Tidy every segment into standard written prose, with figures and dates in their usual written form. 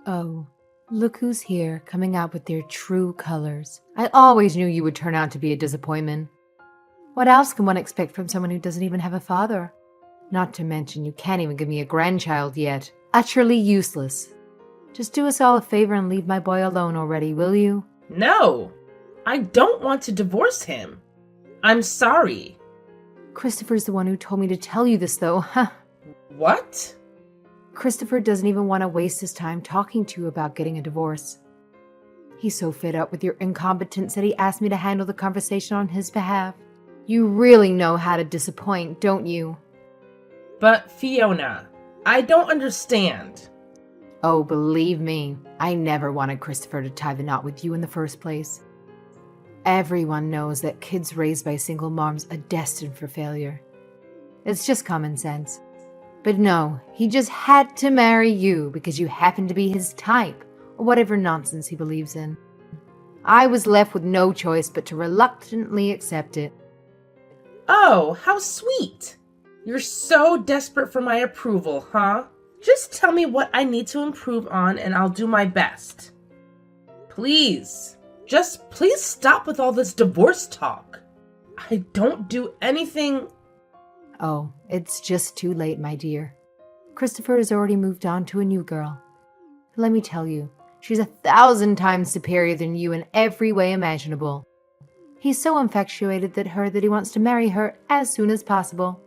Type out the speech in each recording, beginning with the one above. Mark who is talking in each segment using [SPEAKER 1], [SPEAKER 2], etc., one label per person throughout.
[SPEAKER 1] Oh, look who's here, coming out with their true colors. I always knew you would turn out to be a disappointment. What else can one expect from someone who doesn't even have a father? Not to mention, you can't even give me a grandchild yet. Utterly useless. Just do us all a favor and leave my boy alone already, will you?
[SPEAKER 2] No, I don't want to divorce him. I'm sorry.
[SPEAKER 1] Christopher's the one who told me to tell you this, though.
[SPEAKER 2] What?
[SPEAKER 1] Christopher doesn't even want to waste his time talking to you about getting a divorce. He's so fed up with your incompetence that he asked me to handle the conversation on his behalf. You really know how to disappoint, don't you?
[SPEAKER 2] But Fiona, I don't understand.
[SPEAKER 1] Oh, believe me, I never wanted Christopher to tie the knot with you in the first place. Everyone knows that kids raised by single moms are destined for failure. It's just common sense. But no, he just had to marry you because you happen to be his type, or whatever nonsense he believes in. I was left with no choice but to reluctantly accept it.
[SPEAKER 2] Oh, how sweet. You're so desperate for my approval, huh? Just tell me what I need to improve on and I'll do my best. Please, just please stop with all this divorce talk. I don't do anything.
[SPEAKER 1] Oh, it's just too late, my dear. Christopher has already moved on to a new girl. Let me tell you, she's 1,000 times superior than you in every way imaginable. He's so infatuated that he wants to marry her as soon as possible.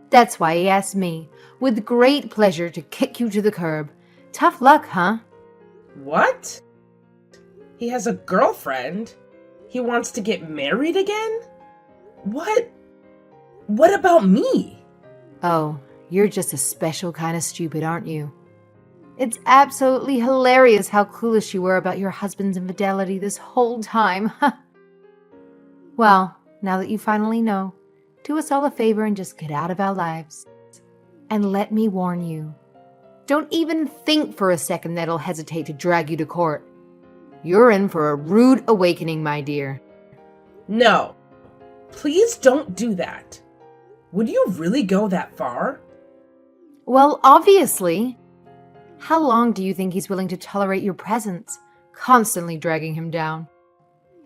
[SPEAKER 1] That's why he asked me, with great pleasure, to kick you to the curb. Tough luck, huh?
[SPEAKER 2] What? He has a girlfriend? He wants to get married again? What? What about me?
[SPEAKER 1] Oh, you're just a special kind of stupid, aren't you? It's absolutely hilarious how clueless you were about your husband's infidelity this whole time. Well, now that you finally know, do us all a favor and just get out of our lives. And let me warn you, don't even think for a second that I'll hesitate to drag you to court. You're in for a rude awakening, my dear.
[SPEAKER 2] No, please don't do that. Would you really go that far?
[SPEAKER 1] Well, obviously. How long do you think he's willing to tolerate your presence, constantly dragging him down?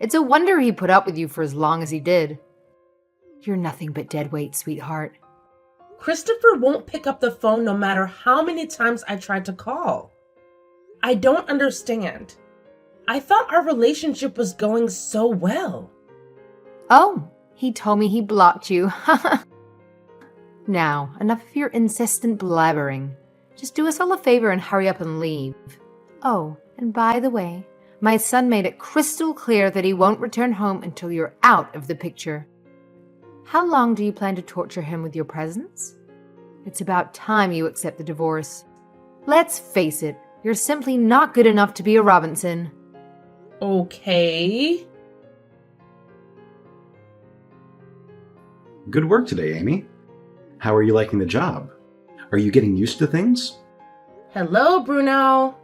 [SPEAKER 1] It's a wonder he put up with you for as long as he did. You're nothing but dead weight, sweetheart.
[SPEAKER 2] Christopher won't pick up the phone no matter how many times I tried to call. I don't understand. I thought our relationship was going so well.
[SPEAKER 1] Oh, he told me he blocked you. Now, enough of your insistent blabbering. Just do us all a favor and hurry up and leave. Oh, and by the way, my son made it crystal clear that he won't return home until you're out of the picture. How long do you plan to torture him with your presence? It's about time you accept the divorce. Let's face it, you're simply not good enough to be a Robinson.
[SPEAKER 2] Okay.
[SPEAKER 3] Good work today, Amy. How are you liking the job? Are you getting used to things?
[SPEAKER 2] Hello, Bruno.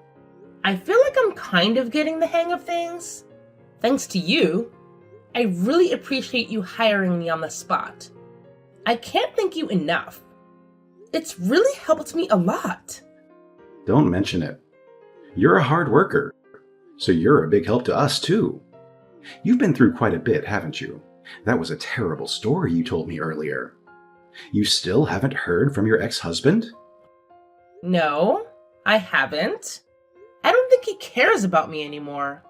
[SPEAKER 2] I feel like I'm kind of getting the hang of things. Thanks to you. I really appreciate you hiring me on the spot. I can't thank you enough. It's really helped me a lot.
[SPEAKER 3] Don't mention it. You're a hard worker, so you're a big help to us too. You've been through quite a bit, haven't you? That was a terrible story you told me earlier. You still haven't heard from your ex-husband?
[SPEAKER 2] No, I haven't. I don't think he cares about me anymore.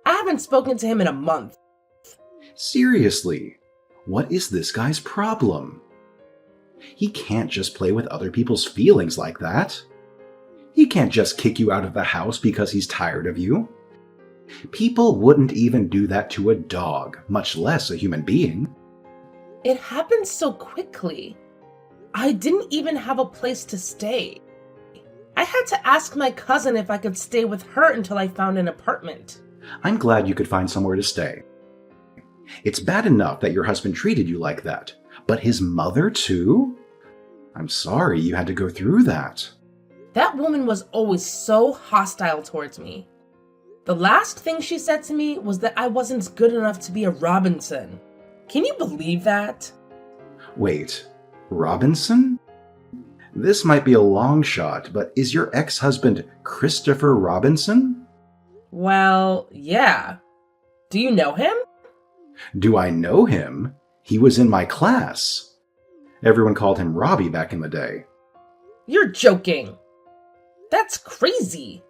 [SPEAKER 2] I haven't spoken to him in a month.
[SPEAKER 3] Seriously, what is this guy's problem? He can't just play with other people's feelings like that. He can't just kick you out of the house because he's tired of you. People wouldn't even do that to a dog, much less a human being.
[SPEAKER 2] It happened so quickly. I didn't even have a place to stay. I had to ask my cousin if I could stay with her until I found an apartment.
[SPEAKER 3] I'm glad you could find somewhere to stay. It's bad enough that your husband treated you like that, but his mother too? I'm sorry you had to go through that.
[SPEAKER 2] That woman was always so hostile towards me. The last thing she said to me was that I wasn't good enough to be a Robinson. Can you believe that?
[SPEAKER 3] Wait, Robinson? This might be a long shot, but is your ex-husband Christopher Robinson?
[SPEAKER 2] Well, yeah. Do you know him?
[SPEAKER 3] Do I know him? He was in my class. Everyone called him Robbie back in the day.
[SPEAKER 2] You're joking. That's crazy.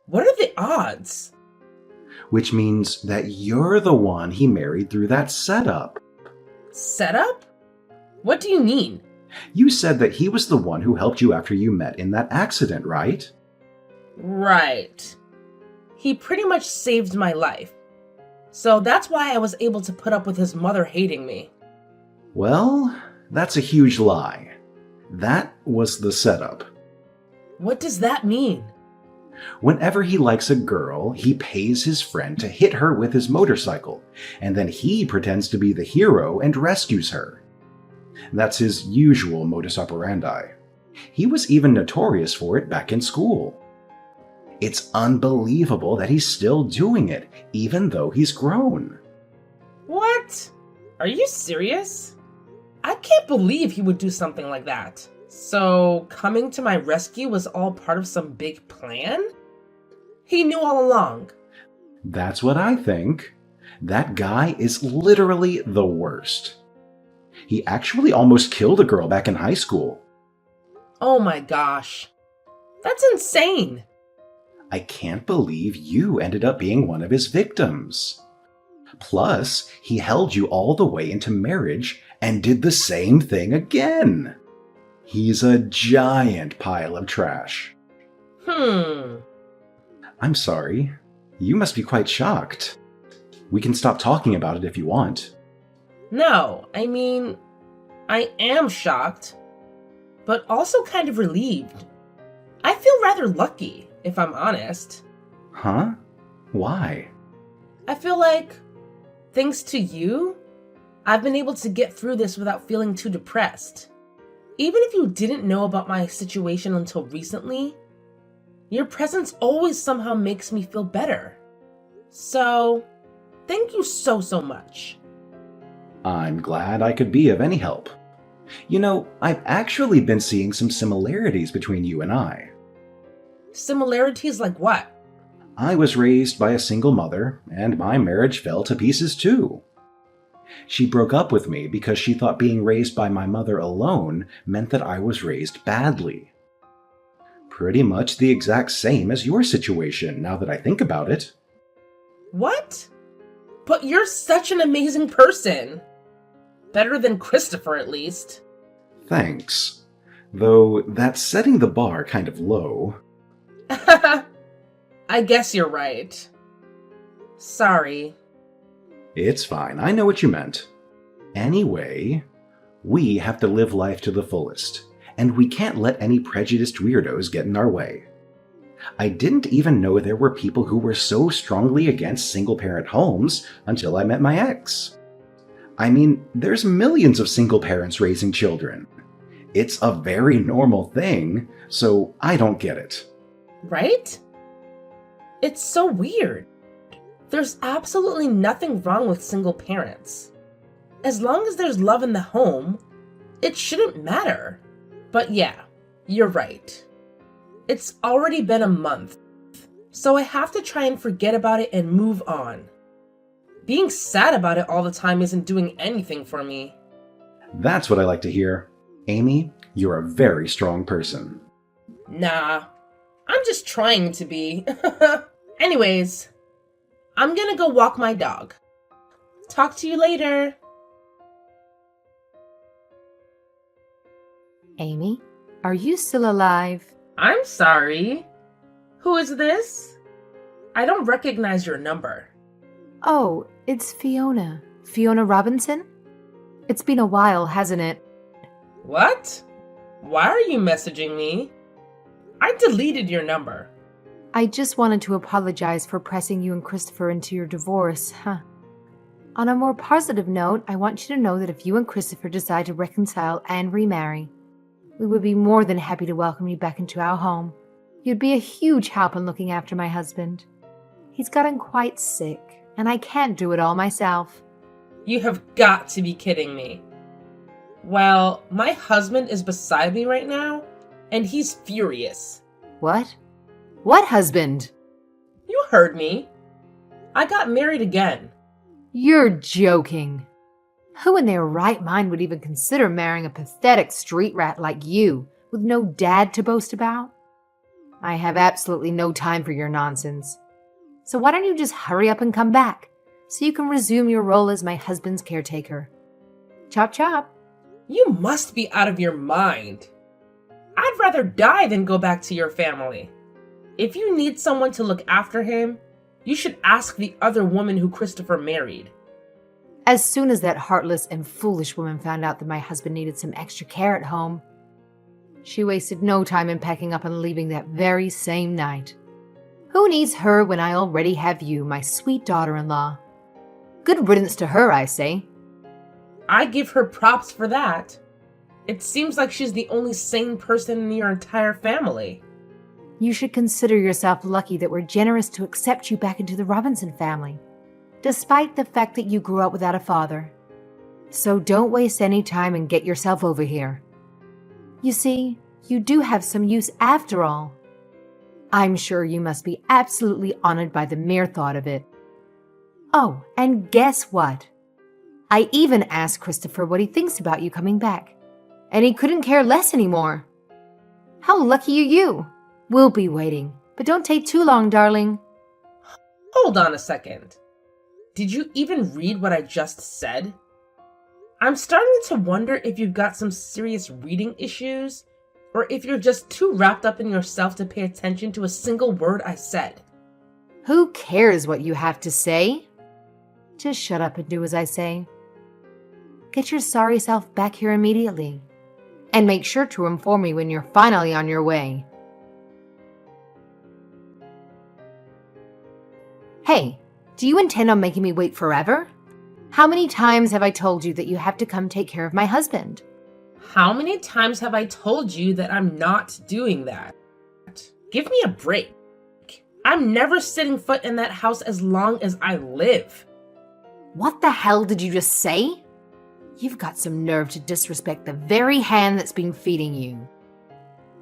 [SPEAKER 2] What are the odds?
[SPEAKER 3] Which means that you're the one he married through that setup.
[SPEAKER 2] Setup? What do you mean?
[SPEAKER 3] You said that he was the one who helped you after you met in that accident, right?
[SPEAKER 2] Right. He pretty much saved my life. So that's why I was able to put up with his mother hating me.
[SPEAKER 3] Well, that's a huge lie. That was the setup.
[SPEAKER 2] What does that mean?
[SPEAKER 3] Whenever he likes a girl, he pays his friend to hit her with his motorcycle, and then he pretends to be the hero and rescues her. That's his usual modus operandi. He was even notorious for it back in school. It's unbelievable that he's still doing it, even though he's grown.
[SPEAKER 2] What? Are you serious? I can't believe he would do something like that. So, coming to my rescue was all part of some big plan? He knew all along.
[SPEAKER 3] That's what I think. That guy is literally the worst. He actually almost killed a girl back in high school.
[SPEAKER 2] Oh my gosh. That's insane.
[SPEAKER 3] I can't believe you ended up being one of his victims. Plus, he held you all the way into marriage and did the same thing again. He's a giant pile of trash. I'm sorry. You must be quite shocked. We can stop talking about it if you want.
[SPEAKER 2] No, I mean, I am shocked, but also kind of relieved. I feel rather lucky, if I'm honest.
[SPEAKER 3] Huh? Why?
[SPEAKER 2] I feel like, thanks to you, I've been able to get through this without feeling too depressed. Even if you didn't know about my situation until recently, your presence always somehow makes me feel better. So, thank you so much.
[SPEAKER 3] I'm glad I could be of any help. You know, I've actually been seeing some similarities between you and I.
[SPEAKER 2] Similarities like what?
[SPEAKER 3] I was raised by a single mother, and my marriage fell to pieces too. She broke up with me because she thought being raised by my mother alone meant that I was raised badly. Pretty much the exact same as your situation, now that I think about it.
[SPEAKER 2] What? But you're such an amazing person. Better than Christopher, at least.
[SPEAKER 3] Thanks. Though that's setting the bar kind of low.
[SPEAKER 2] I guess you're right. Sorry.
[SPEAKER 3] It's fine, I know what you meant. Anyway, we have to live life to the fullest, and we can't let any prejudiced weirdos get in our way. I didn't even know there were people who were so strongly against single-parent homes until I met my ex. I mean, there's millions of single parents raising children. It's a very normal thing, so I don't get it.
[SPEAKER 2] Right? It's so weird. There's absolutely nothing wrong with single parents. As long as there's love in the home, it shouldn't matter. But yeah, you're right. It's already been a month, so I have to try and forget about it and move on. Being sad about it all the time isn't doing anything for me.
[SPEAKER 3] That's what I like to hear. Amy, you're a very strong person.
[SPEAKER 2] Nah, I'm just trying to be. Anyways, I'm gonna go walk my dog. Talk to you later.
[SPEAKER 1] Amy, are you still alive?
[SPEAKER 2] I'm sorry. Who is this? I don't recognize your number.
[SPEAKER 1] Oh, it's Fiona. Fiona Robinson? It's been a while, hasn't it?
[SPEAKER 2] What? Why are you messaging me? I deleted your number.
[SPEAKER 1] I just wanted to apologize for pressing you and Christopher into your divorce, On a more positive note, I want you to know that if you and Christopher decide to reconcile and remarry, we would be more than happy to welcome you back into our home. You'd be a huge help in looking after my husband. He's gotten quite sick, and I can't do it all myself.
[SPEAKER 2] You have got to be kidding me. Well, my husband is beside me right now, and he's furious.
[SPEAKER 1] What? What husband?
[SPEAKER 2] You heard me. I got married again.
[SPEAKER 1] You're joking. Who in their right mind would even consider marrying a pathetic street rat like you with no dad to boast about? I have absolutely no time for your nonsense. So why don't you just hurry up and come back so you can resume your role as my husband's caretaker? Chop chop.
[SPEAKER 2] You must be out of your mind. I'd rather die than go back to your family. If you need someone to look after him, you should ask the other woman who Christopher married.
[SPEAKER 1] As soon as that heartless and foolish woman found out that my husband needed some extra care at home, she wasted no time in packing up and leaving that very same night. Who needs her when I already have you, my sweet daughter-in-law? Good riddance to her, I say.
[SPEAKER 2] I give her props for that. It seems like she's the only sane person in your entire family.
[SPEAKER 1] You should consider yourself lucky that we're generous to accept you back into the Robinson family, despite the fact that you grew up without a father. So don't waste any time and get yourself over here. You see, you do have some use after all. I'm sure you must be absolutely honored by the mere thought of it. Oh, and guess what? I even asked Christopher what he thinks about you coming back, and he couldn't care less anymore. How lucky are you? We'll be waiting, but don't take too long, darling.
[SPEAKER 2] Hold on a second. Did you even read what I just said? I'm starting to wonder if you've got some serious reading issues, or if you're just too wrapped up in yourself to pay attention to a single word I said.
[SPEAKER 1] Who cares what you have to say? Just shut up and do as I say. Get your sorry self back here immediately, and make sure to inform me when you're finally on your way. Hey, do you intend on making me wait forever? How many times have I told you that you have to come take care of my husband?
[SPEAKER 2] How many times have I told you that I'm not doing that? Give me a break. I'm never setting foot in that house as long as I live.
[SPEAKER 1] What the hell did you just say? You've got some nerve to disrespect the very hand that's been feeding you.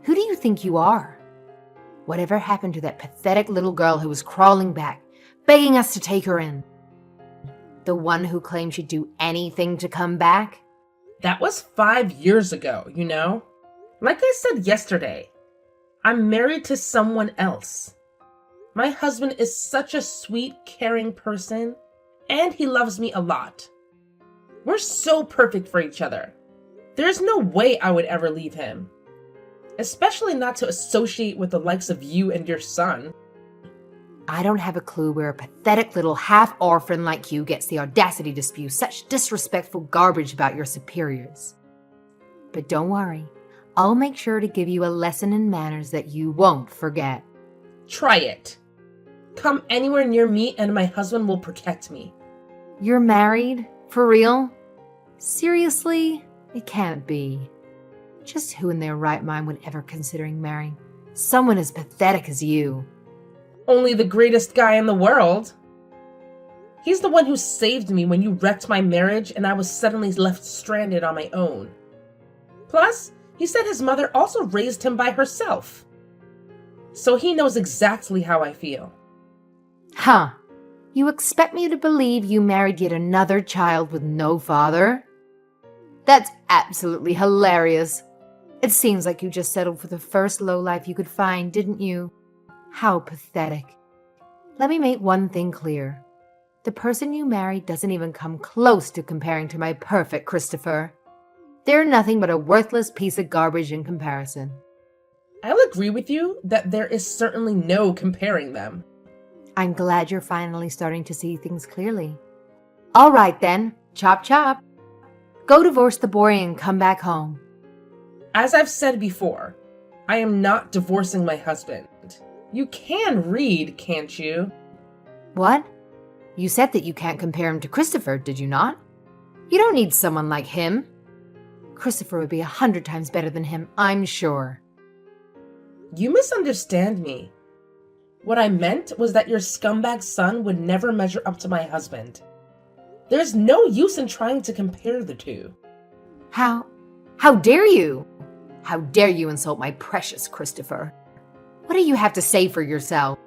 [SPEAKER 1] Who do you think you are? Whatever happened to that pathetic little girl who was crawling back, begging us to take her in? The one who claimed she'd do anything to come back?
[SPEAKER 2] That was 5 years ago, you know? Like I said yesterday, I'm married to someone else. My husband is such a sweet, caring person, and he loves me a lot. We're so perfect for each other. There's no way I would ever leave him. Especially not to associate with the likes of you and your son.
[SPEAKER 1] I don't have a clue where a pathetic little half-orphan like you gets the audacity to spew such disrespectful garbage about your superiors. But don't worry, I'll make sure to give you a lesson in manners that you won't forget.
[SPEAKER 2] Try it. Come anywhere near me and my husband will protect me.
[SPEAKER 1] You're married? For real? Seriously? It can't be. Just who in their right mind would ever considering marrying someone as pathetic as you?
[SPEAKER 2] Only the greatest guy in the world. He's the one who saved me when you wrecked my marriage and I was suddenly left stranded on my own. Plus, he said his mother also raised him by herself. So he knows exactly how I feel.
[SPEAKER 1] Huh. You expect me to believe you married yet another child with no father? That's absolutely hilarious. It seems like you just settled for the first lowlife you could find, didn't you? How pathetic. Let me make one thing clear. The person you married doesn't even come close to comparing to my perfect Christopher. They're nothing but a worthless piece of garbage in comparison.
[SPEAKER 2] I'll agree with you that there is certainly no comparing them.
[SPEAKER 1] I'm glad you're finally starting to see things clearly. All right then, chop chop. Go divorce the boy and come back home.
[SPEAKER 2] As I've said before, I am not divorcing my husband. You can read, can't you?
[SPEAKER 1] What? You said that you can't compare him to Christopher, did you not? You don't need someone like him. Christopher would be 100 times better than him, I'm sure.
[SPEAKER 2] You misunderstand me. What I meant was that your scumbag son would never measure up to my husband. There's no use in trying to compare the two.
[SPEAKER 1] How dare you? How dare you insult my precious Christopher? What do you have to say for yourself?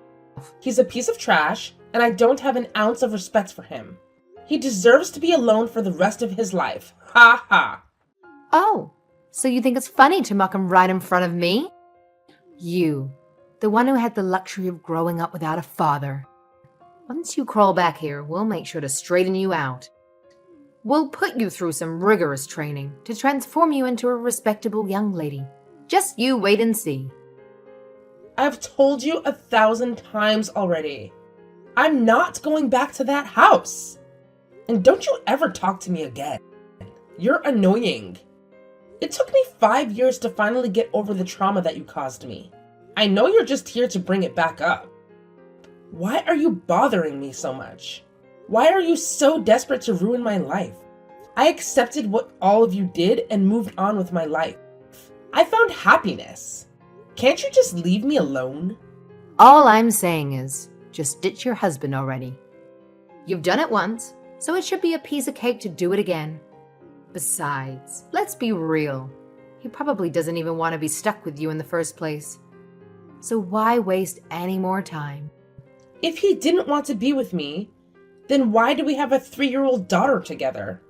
[SPEAKER 2] He's a piece of trash, and I don't have an ounce of respect for him. He deserves to be alone for the rest of his life. Ha ha.
[SPEAKER 1] Oh, so you think it's funny to mock him right in front of me? You, the one who had the luxury of growing up without a father. Once you crawl back here, we'll make sure to straighten you out. We'll put you through some rigorous training to transform you into a respectable young lady. Just you wait and see.
[SPEAKER 2] I've told you 1,000 times already. I'm not going back to that house. And don't you ever talk to me again. You're annoying. It took me 5 years to finally get over the trauma that you caused me. I know you're just here to bring it back up. Why are you bothering me so much? Why are you so desperate to ruin my life? I accepted what all of you did and moved on with my life. I found happiness. Can't you just leave me alone?
[SPEAKER 1] All I'm saying is, just ditch your husband already. You've done it once, so it should be a piece of cake to do it again. Besides, let's be real. He probably doesn't even want to be stuck with you in the first place. So why waste any more time?
[SPEAKER 2] If he didn't want to be with me, then why do we have a 3-year-old daughter together?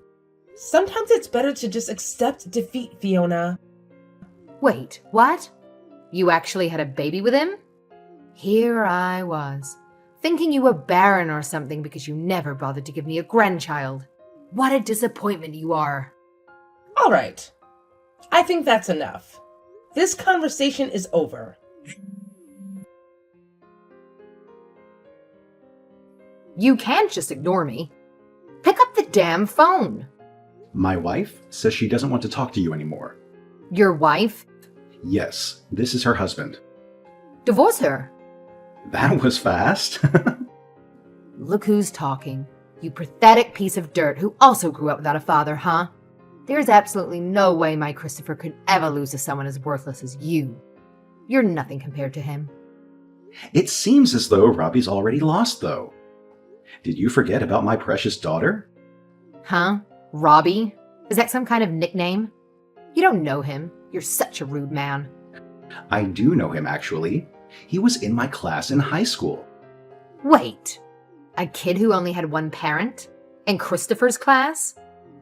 [SPEAKER 2] Sometimes it's better to just accept defeat, Fiona.
[SPEAKER 1] Wait, what? You actually had a baby with him? Here I was, thinking you were barren or something because you never bothered to give me a grandchild. What a disappointment you are.
[SPEAKER 2] All right. I think that's enough. This conversation is over.
[SPEAKER 1] You can't just ignore me. Pick up the damn phone.
[SPEAKER 3] My wife says she doesn't want to talk to you anymore.
[SPEAKER 1] Your wife?
[SPEAKER 3] Yes, this is her husband.
[SPEAKER 1] Divorce her.
[SPEAKER 3] That was fast.
[SPEAKER 1] Look who's talking. You pathetic piece of dirt who also grew up without a father, huh? There's absolutely no way my Christopher could ever lose to someone as worthless as you. You're nothing compared to him.
[SPEAKER 3] It seems as though Robbie's already lost, though. Did you forget about my precious daughter?
[SPEAKER 1] Huh? Robbie? Is that some kind of nickname? You don't know him. You're such a rude man.
[SPEAKER 3] I do know him, actually. He was in my class in high school.
[SPEAKER 1] Wait. A kid who only had one parent? In Christopher's class?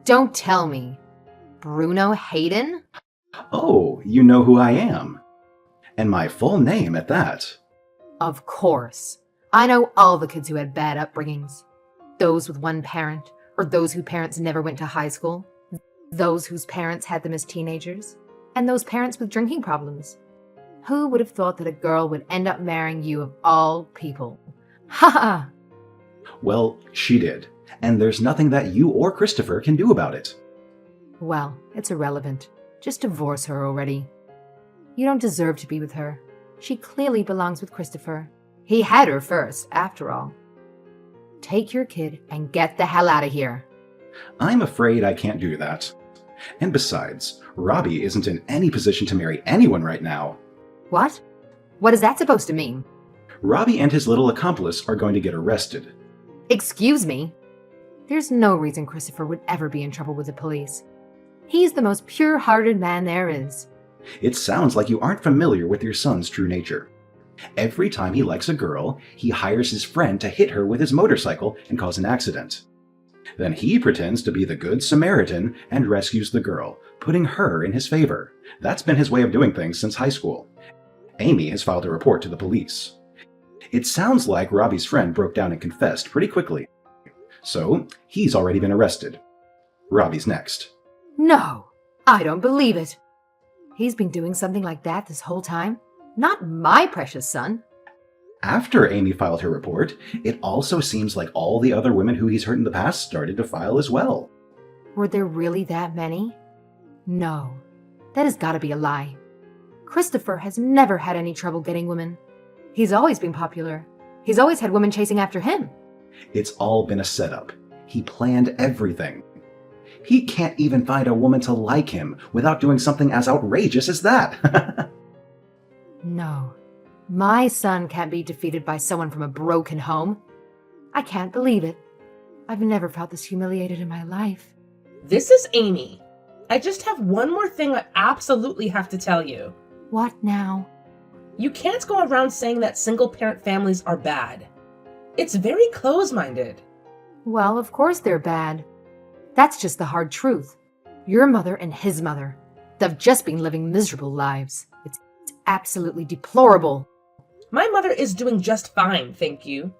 [SPEAKER 1] Don't tell me. Bruno Hayden?
[SPEAKER 3] Oh, you know who I am. And my full name at that.
[SPEAKER 1] Of course. I know all the kids who had bad upbringings. Those with one parent, or those whose parents never went to high school. Those whose parents had them as teenagers. And those parents with drinking problems. Who would have thought that a girl would end up marrying you of all people? Ha ha!
[SPEAKER 3] Well, she did. And there's nothing that you or Christopher can do about it.
[SPEAKER 1] Well, it's irrelevant. Just divorce her already. You don't deserve to be with her. She clearly belongs with Christopher. He had her first, after all. Take your kid and get the hell out of here.
[SPEAKER 3] I'm afraid I can't do that. And besides, Robbie isn't in any position to marry anyone right now.
[SPEAKER 1] What? What is that supposed to mean?
[SPEAKER 3] Robbie and his little accomplice are going to get arrested.
[SPEAKER 1] Excuse me? There's no reason Christopher would ever be in trouble with the police. He's the most pure-hearted man there is.
[SPEAKER 3] It sounds like you aren't familiar with your son's true nature. Every time he likes a girl, he hires his friend to hit her with his motorcycle and cause an accident. Then he pretends to be the Good Samaritan and rescues the girl, putting her in his favor. That's been his way of doing things since high school. Amy has filed a report to the police. It sounds like Robbie's friend broke down and confessed pretty quickly. So, he's already been arrested. Robbie's next.
[SPEAKER 1] No, I don't believe it. He's been doing something like that this whole time? Not my precious son.
[SPEAKER 3] After Amy filed her report, it also seems like all the other women who he's hurt in the past started to file as well.
[SPEAKER 1] Were there really that many? No, that has got to be a lie. Christopher has never had any trouble getting women. He's always been popular. He's always had women chasing after him.
[SPEAKER 3] It's all been a setup. He planned everything. He can't even find a woman to like him without doing something as outrageous as that.
[SPEAKER 1] No, my son can't be defeated by someone from a broken home. I can't believe it. I've never felt this humiliated in my life.
[SPEAKER 2] This is Amy, I just have one more thing I absolutely have to tell you.
[SPEAKER 1] What now?
[SPEAKER 2] You can't go around saying that single-parent families are bad. It's very close-minded.
[SPEAKER 1] Well, of course they're bad. That's just the hard truth. Your mother and his mother, they've just been living miserable lives. It's absolutely deplorable.
[SPEAKER 2] My mother is doing just fine, thank you.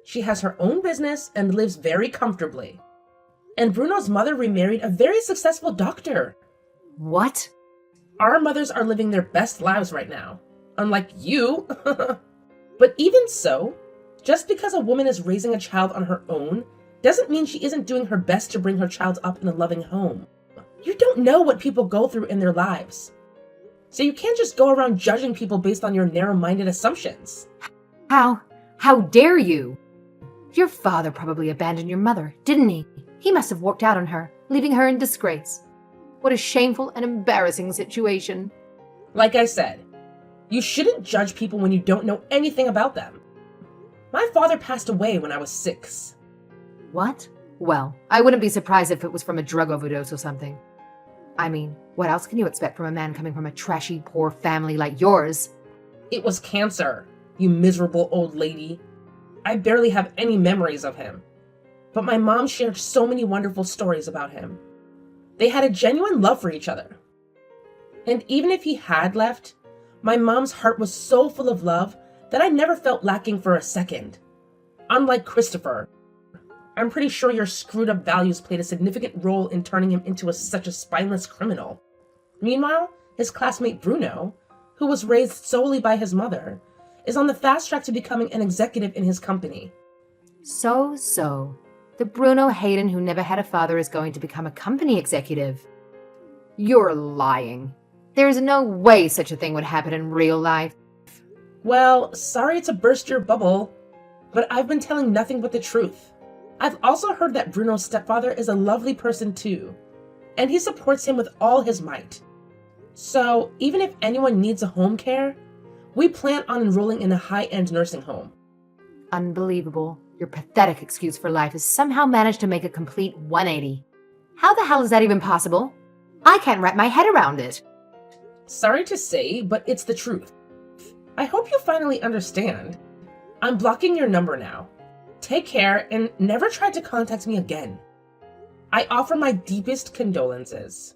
[SPEAKER 2] She has her own business and lives very comfortably. And Bruno's mother remarried a very successful doctor.
[SPEAKER 1] What?
[SPEAKER 2] Our mothers are living their best lives right now. Unlike you. But even so, just because a woman is raising a child on her own doesn't mean she isn't doing her best to bring her child up in a loving home. You don't know what people go through in their lives. So you can't just go around judging people based on your narrow-minded assumptions.
[SPEAKER 1] How dare you? Your father probably abandoned your mother, didn't he? He must have walked out on her, leaving her in disgrace. What a shameful and embarrassing situation.
[SPEAKER 2] Like I said, you shouldn't judge people when you don't know anything about them. My father passed away when I was 6.
[SPEAKER 1] What? Well, I wouldn't be surprised if it was from a drug overdose or something. I mean, what else can you expect from a man coming from a trashy, poor family like yours?
[SPEAKER 2] It was cancer, you miserable old lady. I barely have any memories of him. But my mom shared so many wonderful stories about him. They had a genuine love for each other. And even if he had left, my mom's heart was so full of love that I never felt lacking for a second. Unlike Christopher, I'm pretty sure your screwed up values played a significant role in turning him into such a spineless criminal. Meanwhile, his classmate Bruno, who was raised solely by his mother, is on the fast track to becoming an executive in his company.
[SPEAKER 1] So. The Bruno Hayden who never had a father is going to become a company executive. You're lying. There's no way such a thing would happen in real life.
[SPEAKER 2] Well, sorry to burst your bubble, but I've been telling nothing but the truth. I've also heard that Bruno's stepfather is a lovely person too, and he supports him with all his might. So, even if anyone needs a home care, we plan on enrolling in a high-end nursing home.
[SPEAKER 1] Unbelievable. Your pathetic excuse for life has somehow managed to make a complete 180. How the hell is that even possible? I can't wrap my head around it.
[SPEAKER 2] Sorry to say, but it's the truth. I hope you finally understand. I'm blocking your number now. Take care and never try to contact me again. I offer my deepest condolences.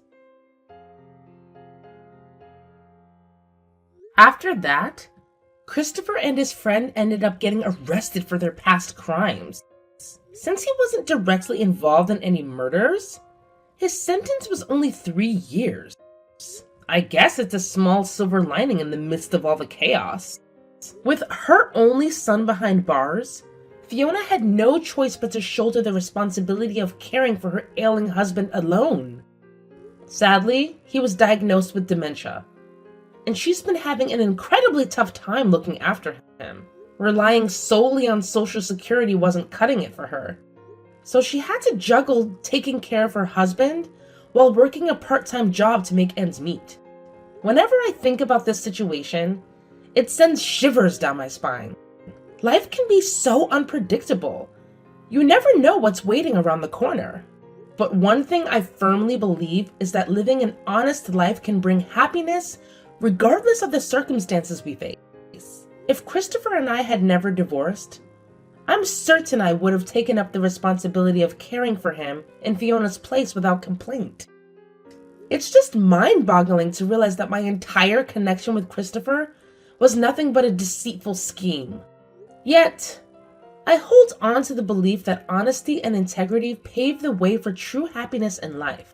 [SPEAKER 2] After that, Christopher and his friend ended up getting arrested for their past crimes. Since he wasn't directly involved in any murders, his sentence was only 3 years. I guess it's a small silver lining in the midst of all the chaos. With her only son behind bars, Fiona had no choice but to shoulder the responsibility of caring for her ailing husband alone. Sadly, he was diagnosed with dementia, and she's been having an incredibly tough time looking after him. Relying solely on Social Security wasn't cutting it for her, so she had to juggle taking care of her husband while working a part-time job to make ends meet. Whenever I think about this situation, it sends shivers down my spine. Life can be so unpredictable. You never know what's waiting around the corner. But one thing I firmly believe is that living an honest life can bring happiness regardless of the circumstances we face. If Christopher and I had never divorced, I'm certain I would have taken up the responsibility of caring for him in Fiona's place without complaint. It's just mind-boggling to realize that my entire connection with Christopher was nothing but a deceitful scheme. Yet, I hold on to the belief that honesty and integrity pave the way for true happiness in life.